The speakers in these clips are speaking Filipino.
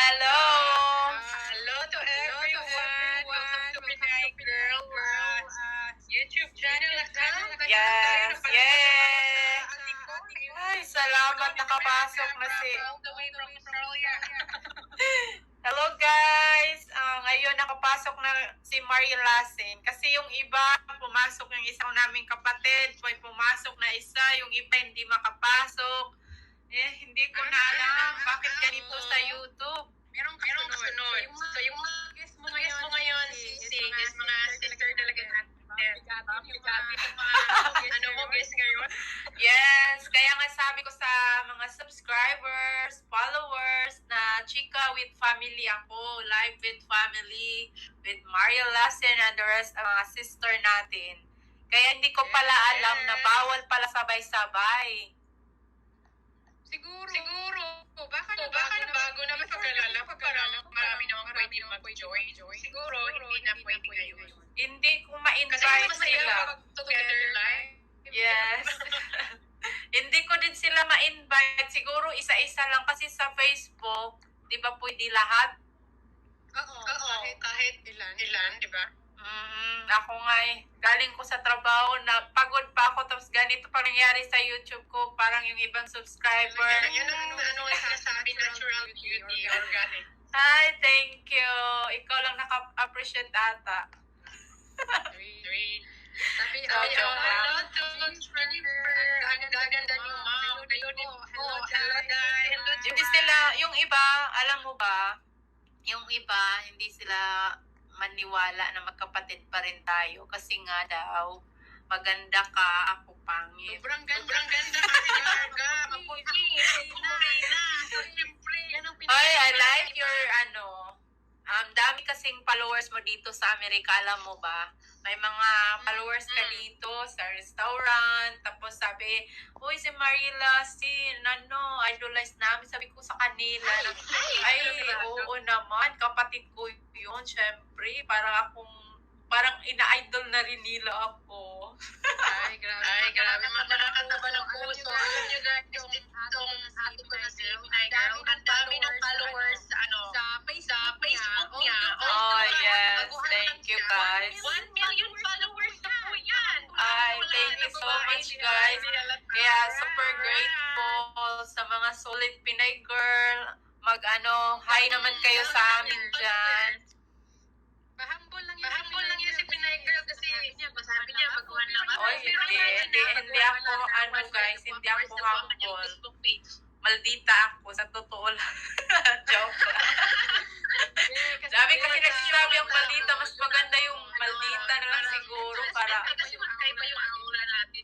hello! Hello to everyone. Welcome to Pinay Girl YouTube channel. Yes, yay! Ay, salamat nakapasok na si... All the way from Australia. Hello guys! Ngayon nakapasok na si Maria Lasin. Kasi yung iba, pumasok yung isang naming kapatid. May pumasok na isa, yung iba hindi makapasok. Hindi ko na alam bakit ganito sa YouTube. Merong kasunod. So yung mga guest mo ngayon, is mga sister talaga natin. Ano mo guest ngayon? Yes, kaya nga sabi ko sa mga subscribers, followers na Chika with Family ako, live with family, with Maria Lassen and the rest ng mga sister natin. Kaya hindi ko pala alam na bawal pala sabay-sabay. Siguro. Baka na bago na pagkalala. Marami namang pwede mag-join. Siguro, hindi na pwede ngayon. Hindi ko ma-invite Kasi sila. together live. Yes. Hindi ko din sila ma-invite. Siguro isa-isa lang kasi sa Facebook, di ba pwede lahat? Oo, kahit ilan, di ba? Ako nga galing ko sa trabaho, na pagod pa ako, tapos ganito pa nangyari sa YouTube ko, parang yung ibang subscriber. Yan ang sinasabi, natural beauty, organic. Hi, thank you. Ikaw lang naka-appreciate ata. Three. Sabi, joke lang. hello to Jennifer. Ang gaganda niyo, ma'am. Kayo din po. Hello, guys. Hindi sila, yung iba, alam mo ba, yung iba, hindi sila maniwala na magkapatid pa rin tayo. Kasi nga daw, maganda ka, ako pangit. Sobrang ganda kasi ni Marga. Maputi. Pumurina. So, siyempre, yan ang Hoy, I like your, dami kasing followers mo dito sa Amerika, alam mo ba? May mga followers ka dito sa restaurant, tapos sabi, uy, si Marila, idolize namin. Sabi ko sa kanila, oo naman, kapatid ko yun, syempre, parang ina-idol na rin nila ako. Ay, grabe. Nakakataba ng puso. Alam nyo guys, itong ate ko na si Pinay Girl, ang dami ng followers sa Facebook niya. Oh, yes. Thank you, guys. 1 million followers na po yan. Ay, thank you so much, guys. Kaya super grateful sa mga solid Pinay Girl. Hi naman kayo sa amin dyan. Bahambol lang yun si Pinay Girl kasi sabi niya, baguhan lang ako. Oy, hindi ako, guys, hindi ako humble. Maldita ako, sa totoo lang. Joke lang. Sabi kasi nagsasabi ang maldita, mas maganda yung maldita na lang siguro para... Kasi magkaiba yung aura natin.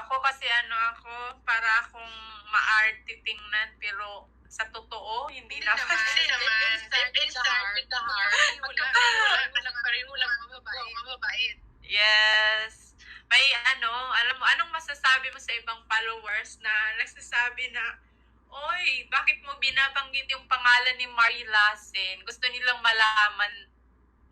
Ako kasi para akong maarte tingnan, pero sa totoo, hindi naman. Hindi naman. It starts with the heart. Pareho lang mababait. Yes. May alam mo, anong masasabi mo sa ibang followers na nagsasabi na, oy, bakit mo binabanggit yung pangalan ni Marie Lassen? Gusto nilang malaman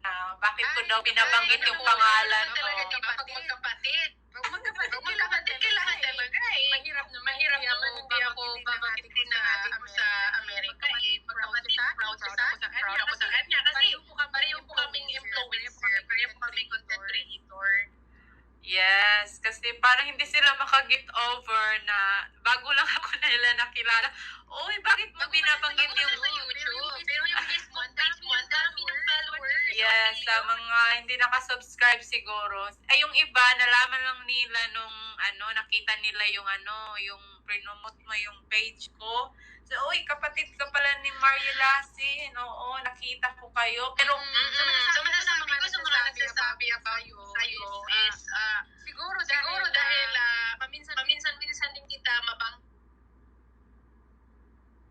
na bakit ko daw binabanggit yung pangalan ko. Magkapatid. Magkapatid kailangan talaga eh. Mahirap naman hindi ako babanggitin na ako sa Amerika eh. Magkapatid, proud ako sa kanya. Kasi pareho po kaming influencer, pareho po kaming content creator. Yes, kasi parang hindi sila maka-get over na bago lang ako nila nakilala. Oy, bakit mo binabanggit yung YouTube? Pero yung Facebook page mo, ang dami ng followers. Yes, sa mga hindi nakasubscribe siguro. Ay, yung iba, nalaman lang nila nung nakita nila yung yung promote mo yung page ko. So, uy, kapatid ka pala ni Maria Lassen. Oo, nakita ko kayo. Pero, so masasabi ko sa mga nagsasabi sa'yo is, siguro dahil paminsan-minsan din kita mabang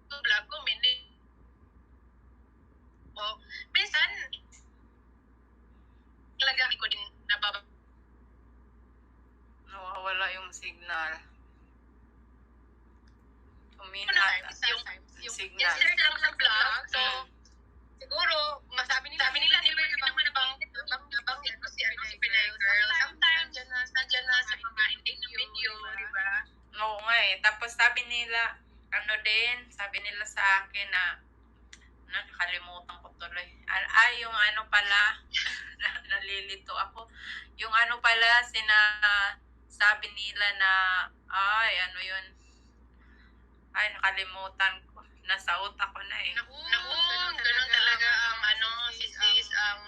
vlog ko, minsan, talaga ko din nababa. nawawala yung signal. Umina yung signal. Yesterday lang sa vlog, so, siguro, masabi nila, di ba naman nabanggit ko si Pinay Girl. Sometimes, nandiyan na sa mga ending ng video, di ba? Oo nga eh. Tapos sabi nila sa akin na Nakalimutan ko tuloy. Yung ano pala, nalilito ako. Yung ano pala, sabi nila na, ano yun, nakalimutan ko. Nasa utak ko na eh. Naku, ganun talaga ang sis, ang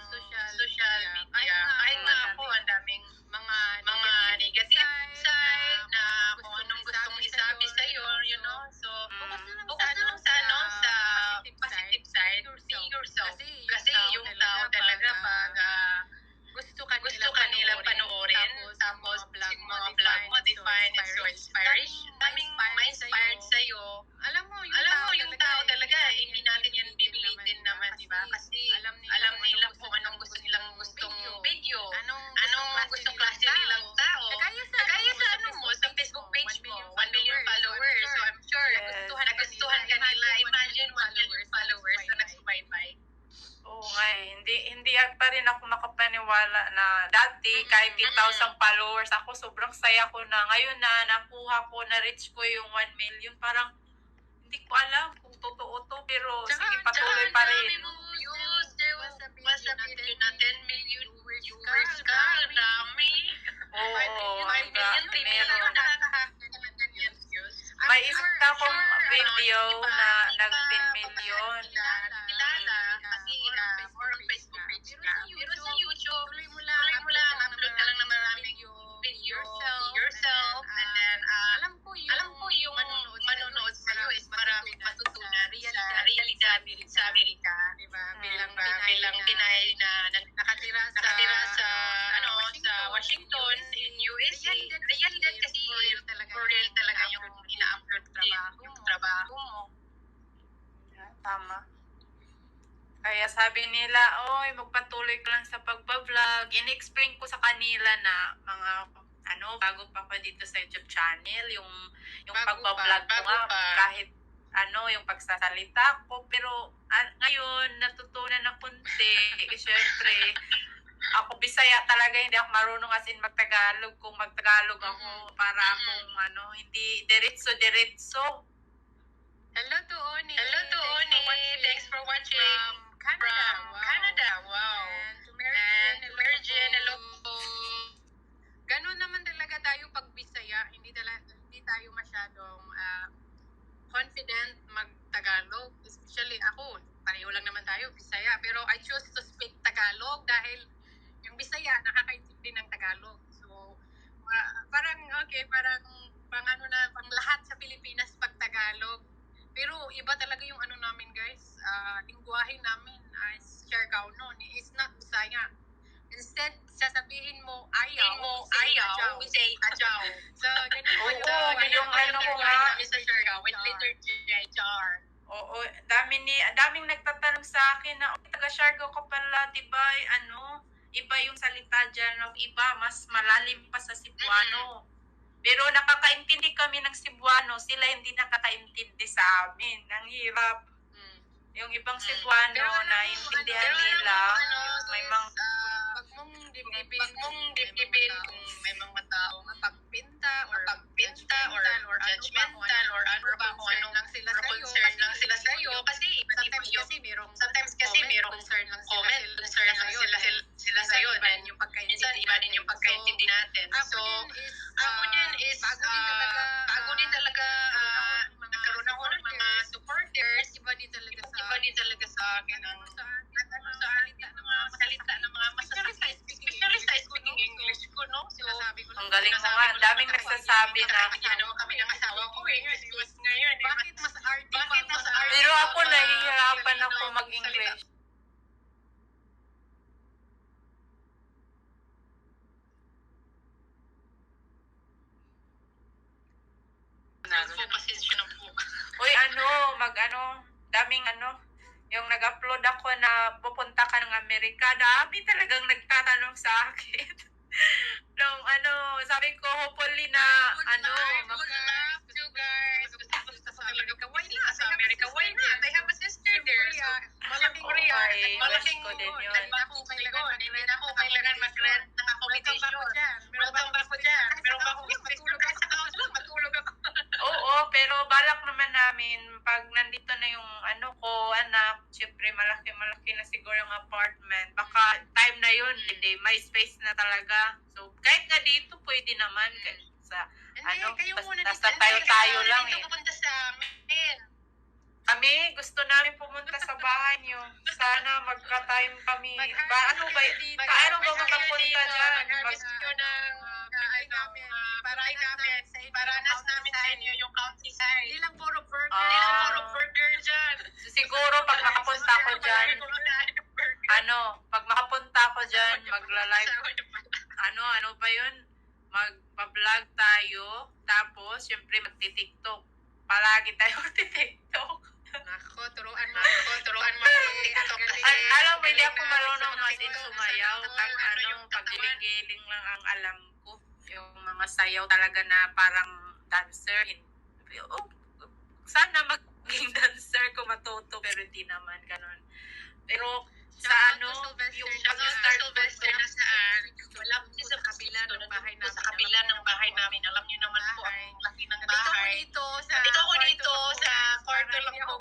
social media. Ay nako, ang daming mga negative side na kung anong gustong isabi sa iyo, you know. So, focus na lang sa positive side. Be yourself. Kasi yung tao talaga pag gusto ka nilang panoorin, tapos yung mga vlog mo, define it so inspiring. Daming ma-inspired sa'yo. Alam mo, yung tao talaga, hindi natin yan pipilitin naman, di ba? Kasi alam nila kung anong gustong video, anong gustong klase nilang tao. Kagaya sa sa Facebook page mo, 1 million followers. So I'm sure, nagustuhan ka nila. Imagine 1 million followers na nagsubaybay. Oo nga eh. Hindi pa rin ako makapaniwala na dati kahit 10,000 followers ako, sobrang saya ko na. Ngayon na nakuha ko, na-reach ko yung 1 million. Parang hindi ko alam kung totoo to, pero sige, patuloy pa rin. Basta video na 10 million viewers ka. Ang dami. Oo, 5 million, 3 million. May isa akong video na nag-10 million. Kilala kasi or Facebook page ka. Pero sa YouTube, tuloy mo lang, upload ka lang ng maraming video, yourself, and then alam ko yung manonood sa'yo is maraming matutunan sa realidad sa Amerika, di ba? Bilang Pinay na nakatira sa Washington in USA. Realidad kasi for real talaga yung ina-upload yung trabaho mo. Tama. Kaya sabi nila, magpatuloy ka lang sa pagbablog. In-explain ko sa kanila na mga, bago pa pa dito sa YouTube channel, yung pagbablog ko nga, kahit yung pagsasalita ko. Pero ngayon, natutunan na kunti. Siyempre, ako Bisaya talaga, hindi ako marunong as in magtagalog. Kung magtagalog ako, para akong, hindi diretso. Hello to Oni. Thanks for watching. From Canada. Wow. And to Mary Jane, hello po. Ganun naman talaga tayo pag Bisaya. Hindi tayo masyadong confident mag-Tagalog. Especially ako. Pareho lang naman tayo, Bisaya. Pero I choose to speak Tagalog dahil yung Bisaya nakakaintindi ng Tagalog. So, parang pang lahat sa Pilipinas pag Tagalog. Pero iba talaga yung namin guys, lingwahe namin is Siargao no, is not Bisaya. Instead, sasabihin mo ayaw, we say ajaw. So, ganun yung ko nga. Sa Siargao, with letter J-Jar. Oo, daming nagtatanong sa akin na, taga Siargao ka pala, diba, iba yung salita dyan, iba, mas malalim pa sa Cebuano. Pero nakakaintindi kami ng Cebuano, sila hindi nakakaintindi sa amin. Ang hirap. Yung ibang Cebuano na intindihan nila, may mga... Pag mong dibdibin kung may mga tao mapagpinta or judgmental or ano ba kung anong concern lang sila sa'yo. Kasi sometimes kasi merong concern lang sila sa'yo. Then minsan iba din yung pagkaintindi natin. So, ako din is bago din talaga nagkaroon ako ng mga supporters. Iba din talaga sa akin ang salita ng mga masasakit. Especially sa speaking English ko, no? Sinasabi ko. Ang galing mo nga. Daming nagsasabi na. Kami ng asawa ko ngayon. Bakit mas arty? Pero ako nahihirapan ako mag-English. Uy, daming yung nag-upload ako na pupunta ka ng Amerika, dami talagang nagtatanong sa akin. Nung sabi ko, hopefully na, sa Amerika, why not? I have a sister there. Malaking Korea. Malaking ko din yun. Hindi na ako kailangan mag-rent ng accommodation. Welcome back ko dyan. Pero ako, matulog ako. Oo, pero balak naman namin, pag nandito na yung, ano ko, anak, syempre malaki-malaki na siguro yung apartment. Baka time na yun, hindi, may space na talaga. So, kahit nga dito, pwede naman. Kahit sa, ano, basta tayo-tayo lang eh. Pupunta sa amin. Kami, gusto namin pumunta sa bahay niyo. Sana magka-time kami. Ano ba paano ba makapunta dyan? Paranas namin sa inyo yung countryside. Hindi lang puro burger. Ah. Hindi lang puro burger dyan. Siguro, pag makapunta ko dyan, pag makapunta ko dyan, magla-live, ano pa yun? Magpa-vlog tayo, tapos, syempre, magti-tiktok. Palagi tayo magti-tiktok. Nako, turuan mo mag-tiktok. Alam mo, hindi ako marunong natin sumayaw. Pag-giling-giling lang ang alam ko. Yung mga sayaw talaga na parang dancer. Sana maging dancer ko matuto, pero hindi naman ganun. Pero sa yung pag-start Sylvester na saan, wala po sa kabila ng bahay namin. Sa kabila ng bahay namin. Alam niyo naman po ang laki ng bahay. Dito ko dito sa kwarto lang po.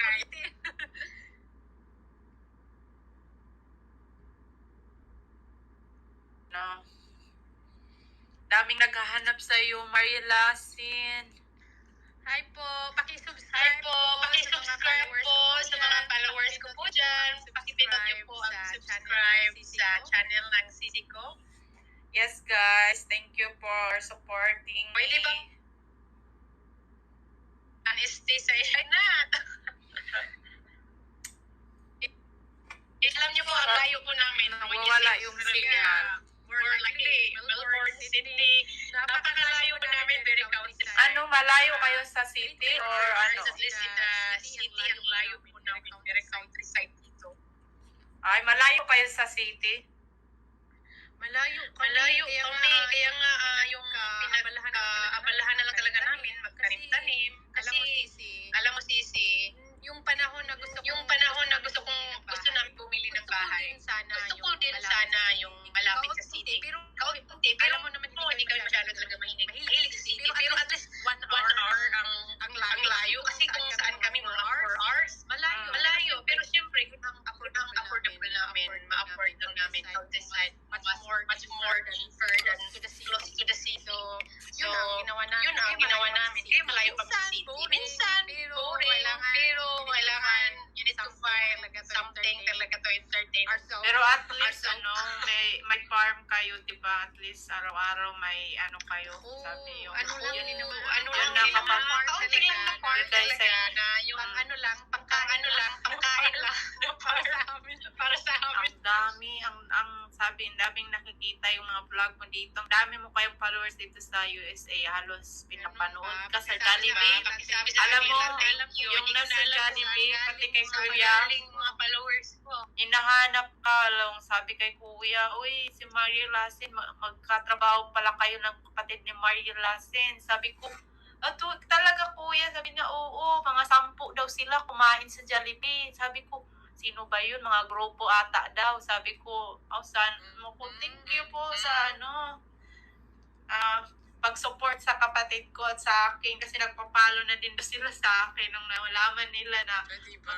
No. Daming naghahanap sa iyo, Maria Lasin. Hi po, paki-subscribe po sa mga followers ko po dyan. Pakipindot niyo po ang subscribe sa channel ng Sisi ko. Yes, guys. Thank you for supporting me. Pwede ba? Stay sa na. Alam niyo po, ang layo po namin. Nawawala yung signal. More likely, Melbourne City. Napakalayo po namin, very countryside. Malayo kayo sa city or ano? At least in the city, ang layo po namin, very countryside dito. Ay, malayo kayo sa city? Malayo kami, kaya nga yung pinag-abalahan na lang talaga namin, magtanim-tanim. Kasi, alam mo Sisi, yung panahon na gusto namin bumili ng bahay. Gusto ko din sana yung malapit sa city. Pero alam mo naman, hindi kami masyado talaga mahilig sa city. Pero at least 1 hour ang layo. Kasi kung saan kami, mga 4 hours. Malayo. Pero syempre, ang affordable namin, ma-afford lang namin outside. Much more cheaper than close to the city. So, yun ang ginawa namin. Kaya malayo kami sa city. Minsan, boring. Pero kailangan, you need to find something talaga to entertain ourselves. Pero at least, may farm kayo, di ba? At least, araw-araw may kayo. Sabi yung... pangkain lang. Para sa amin. Ang daming nakikita yung mga vlog mo dito. Ang dami mo kayong followers dito sa USA. Halos pinapanood ka sa Jollibee. Alam mo, yung nasa Jollibee, pati kay Kuya, mga followers ko. hinahanap ka lang. Sabi kay Kuya, uy, si Maria Lasin, magkatrabaho pala kayo ng kapatid ni Maria Lasin. Sabi ko, talaga Kuya? Sabi niya, oo, mga 10 daw sila kumain sa Jollibee. Sabi ko, sino ba yun? Mga grupo ata daw. Sabi ko, thank you po sa pag-support sa kapatid ko at sa akin. Kasi nagpapalo na din sila sa akin nung nalaman nila na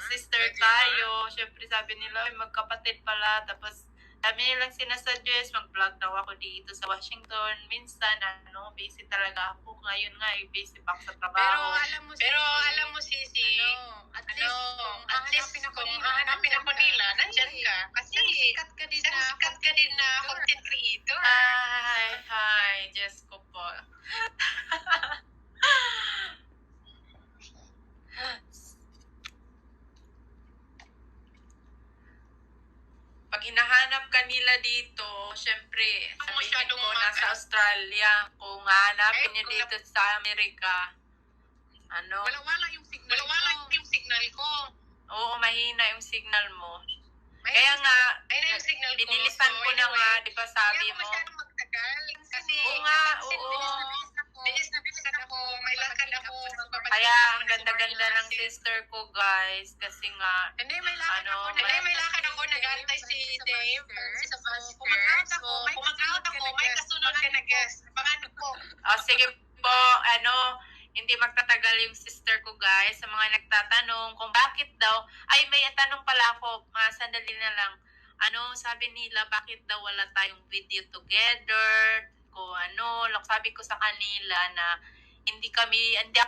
sister tayo. Siyempre sabi nila, magkapatid pala. Tapos dami nilang sinasuggest, mag-vlog daw ako dito sa Washington. Minsan, busy talaga ako. Ngayon nga, busy pa ako sa trabaho. Pero alam mo, Sisi, at least kung hahanapin ako nila, nandyan ka. Kasi sikat ka din na content creator. Hi, Diyos ko po. Pag hinahanap ka nila dito, syempre, sabihin ko nasa Australia. Kung hahanapin nyo dito sa Amerika, Wala yung signal ko. Oo, mahina yung signal mo. Kaya nga, binilisan ko na nga, di ba sabi mo? Kaya masyadong magtagal. Kasi, Oo nga, bilis na ako. May lakad ako. Kaya ang ganda-ganda ng sister ko, guys. Kasi nga, Hindi, may lakad ako. Nag-antay si Dave sa bus fare. Kung mag-out ako, may kasunod ka na guest. Pangano po. sige po, hindi magtatagal yung sister ko, guys. Sa mga nagtatanong kung bakit daw, ay may tanong pala ako, sandali na lang. Sabi nila, bakit daw wala tayong video together? Kung sabi ko sa kanila na hindi ako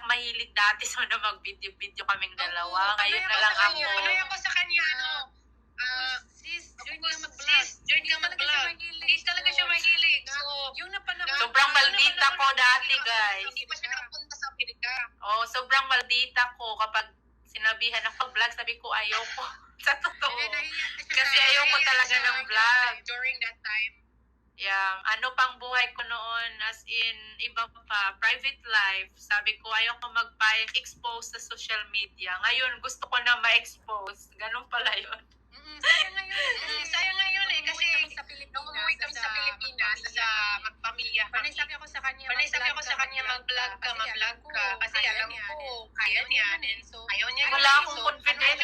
mahilig dati so na mag-video-video kaming dalawa. Ngayon na lang ako. Panoy ako sa kanya, sis, join ka mag-vlog. Hindi talaga siya mahilig. So, yung napanood. Sobrang maldita ko dati, guys. Hindi pa siya nakapunta sa Amerika. Sobrang maldita ko kapag sinabihan ako vlog, sabi ko ayoko. Sa totoo. Kasi ayoko talaga ng vlog. During that time. Yeah, pang buhay ko noon, as in, iba pa, private life. Sabi ko, ayoko expose sa social media. Ngayon, gusto ko na ma-expose. Ganun pala yun. Sayang ngayon kasi nung umuwi kami sa Pilipinas, sa magpamilya kami. Panay sabi ako sa kanya, mag-vlog ka. Kasi alam ko, kaya niya. Ayaw niya. Wala akong confidence.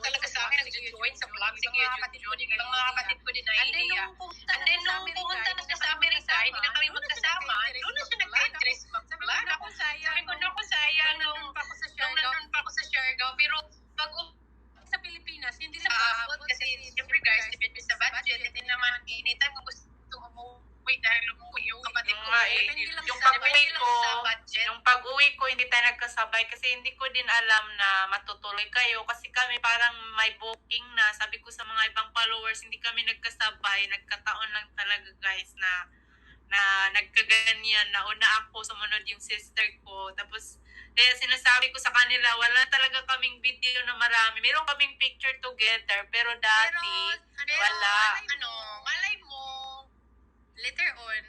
Talaga sa akin, nag-join sa vlog. Sige, yung mga kapatid ko din na idea. And then, nung pumunta na siya sa Amerika, hindi na kami magkasama. Doon na siya nag-interest mag-vlog. Sabi ko, naku, sayang. Nung nandun pa ako sa Siargao. Pero, pag sa Pilipinas, hindi na paabot kasi siyempre guys, depende sa budget. Hindi naman, anytime kung gusto umuwi dahil umuwi yung kapatid ko. Yung pag-uwi ko, hindi tayo nagkasabay kasi hindi ko din alam na matutuloy kayo kasi kami parang may booking na. Sabi ko sa mga ibang followers, hindi kami nagkasabay. Nagkataon lang talaga guys na nagkaganyan. Nauna ako, sumunod yung sister ko. Tapos, kaya sinasabi ko sa kanila, wala talaga kaming video na marami. Meron kaming picture together, pero dati, wala. Malay mo, later on,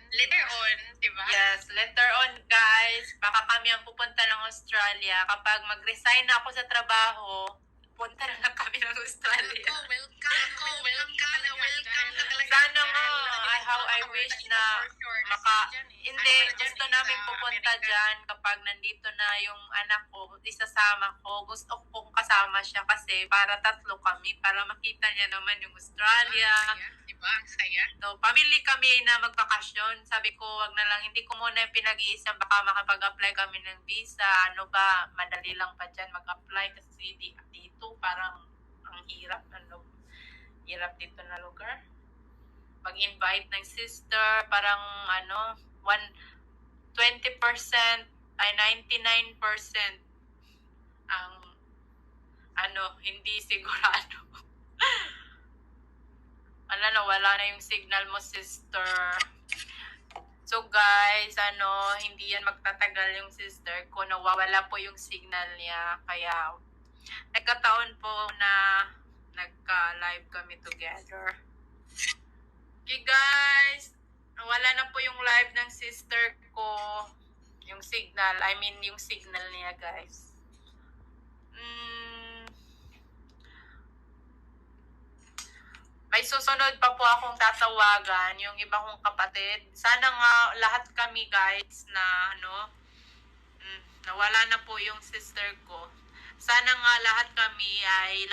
diba? Yes, later on, guys. Baka kami ang pupunta ng Australia. Kapag mag-resign na ako sa trabaho, punta na lang kami ng Australia. Welcome ka talaga. Sana nga, I wish na hindi, gusto namin pupunta dyan kapag nandito na yung anak ko, isasama ko. Gusto kong kasama siya kasi para tatlo kami, para makita niya naman yung Australia. Diba? Ang saya. So, family kami na magbakasyon. Sabi ko, wag na lang, hindi ko muna yung pinag-iisang baka makapag-apply kami ng visa. Madali lang pa dyan mag-apply kasi dito parang ang hirap hirap dito na lugar. Mag-invite ng sister, parang 20% ay 99% ang hindi sigurado. Wala na yung signal mo, sister. So guys, hindi yan magtatagal yung sister ko. Nawawala po yung signal niya. Kaya, nagkataon po na nagka-live kami together. Okay guys, wala na po yung live ng sister ko. Yung signal, yung signal niya guys. May susunod pa po akong tatawagan, yung iba kong kapatid. Sana nga lahat kami guys na nawala na po yung sister ko. Sana nga lahat kami ay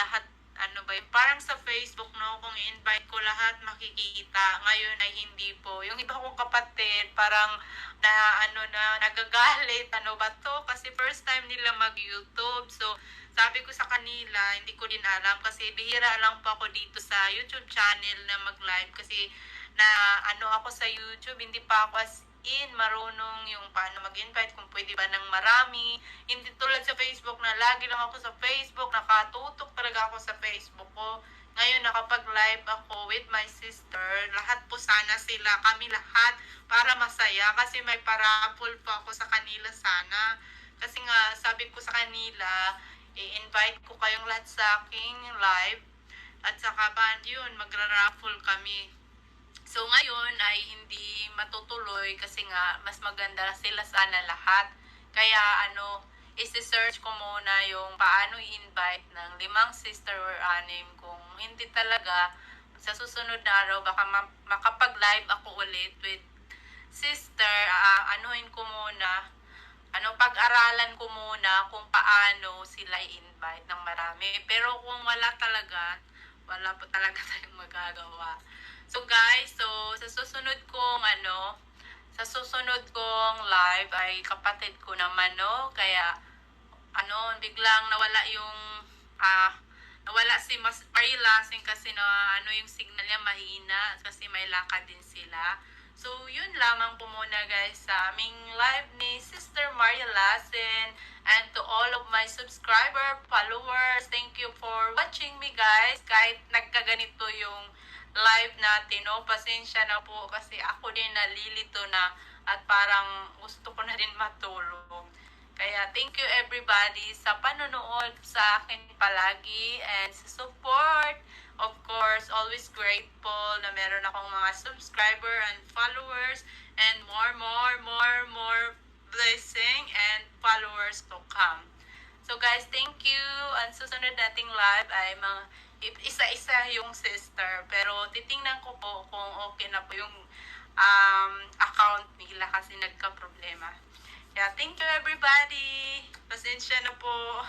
parang sa Facebook kung i-invite ko lahat makikita. Ngayon ay hindi po. Yung iba kong kapatid parang nagagalit, ba to? Kasi first time nila mag-YouTube. So, sabi ko sa kanila, hindi ko din alam kasi bihira lang po ako dito sa YouTube channel na mag-live kasi ako sa YouTube, hindi pa ako as in marunong yung paano mag-invite, kung pwede ba ng marami. Hindi tulad sa Facebook na lagi lang ako sa Facebook, nakatutok talaga ako sa Facebook ko. Ngayon nakapag-live ako with my sister, lahat po sana sila, kami lahat, para masaya kasi may parapol pa ako sa kanila sana. Kasi nga, sabi ko sa kanila, i-invite ko kayong lahat sa aking live at saka yun, magra-raffle kami. So ngayon ay hindi matutuloy kasi nga mas maganda sila sana lahat. Kaya isi-search ko muna yung paano i-invite ng 5 sister or 6 kung hindi talaga sa susunod na araw baka makapag-live ako ulit with sister. Anuhin ko muna, pag-aralan ko muna kung paano sila i-invite ng marami. Pero kung wala po talaga tayong magagawa. So guys, sa susunod kong sa susunod kong live ay kapatid ko naman, no? Kaya, biglang nawala yung, nawala si Marie Lasing kasi na, yung signal niya mahina kasi may lakad din sila. So, yun lamang po muna guys sa aming live ni Sister Maria Lassen. And to all of my subscriber, followers, thank you for watching me guys. Kahit nagkaganito yung live natin, no? Pasensya na po kasi ako din nalilito na at parang gusto ko na rin matulog. Kaya thank you everybody sa panonood sa akin palagi and sa support. Of course, always grateful na meron akong mga subscriber and followers and more blessing and followers to come. So guys, thank you. Ang susunod nating live ay mga isa-isa yung sister. Pero titingnan ko po kung okay na po yung account nila kasi nagka-problema. Yeah, thank you everybody. Pasensya na po.